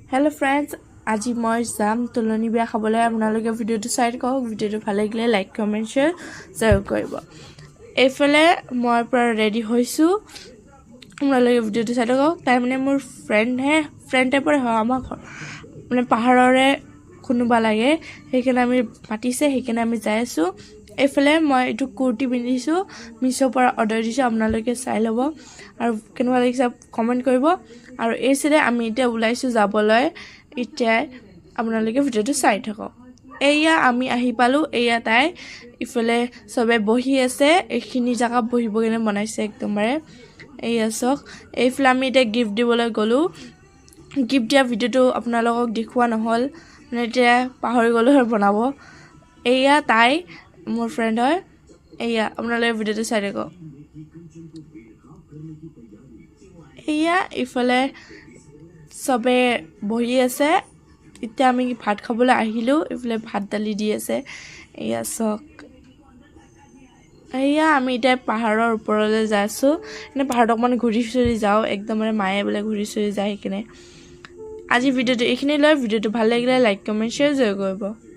hello friends आज मैं जाम तुलनी बिया खाबले आपनालोके भिडिओটো चाइ থাকক भिडिओটো ভাল লাগিলে লাইক কমেন্ট শেয়ার কৰিব এফালে মই পৰা ৰেডি হৈছো আপোনালোকে ভিডিওটো চাই থাকক তাই মানে মোৰ ফ্ৰেন্ড টাইপৰ হয় আমাৰ ঘৰ মানে পাহাৰৰে কোনোবা লাগে সেইকাৰণে আমি মাতিছে সেইকাৰণে আমি যাই আছো এফালে মই এটো কুৰ্তি পিন্ধিছো মিছো পৰা অৰ্ডাৰ দিছো আপোনালোকে চাই লব আৰু কেনেকুৱা লাগিছে কমেন্ট কৰিব আৰু এই সিৰে আমি এতিয়া উলাইছো যাবলৈ এতিয়া আপোনালোকে ভিডিওটো চাই থাকক এয়া আমি আহি পালো এয়া তাই ইফালে সবে বহি আছে এখিনি জায়গা বহিব কেনে বনাইছে একদমৰে এয়া সক এইফালে আমি এটা গিফট দিবলৈ গলো গিফট দিয়া ভিডিওটো আপোনালোকক দেখুৱা নহল মানে এতিয়া পাহৰি গলো আৰু বনাব এয়া তাই মোৰ ফ্ৰেন্ড হয় এয়া আপোনালোকে ভিডিওটো চাই থাকক এয়া ইফালে সবে বহি আছে এতিয়া আমি ভাত খাবলৈ আহিলো ইফালে ভাত দালি দি আছে এয়া সক এয়া আমি এতিয়া পাহাৰৰ ওপৰলৈ যাইছো এনে পাহাৰক মানে ঘূৰি চুৰি যাও একদম মানে মায়ে বলে ঘূৰি চুৰি যায় কিনে আজি ভিডিওটো এইখিনি লৈ ভিডিওটো ভাল লাগিলে লাইক কমেন্ট শেয়াৰ কৰিব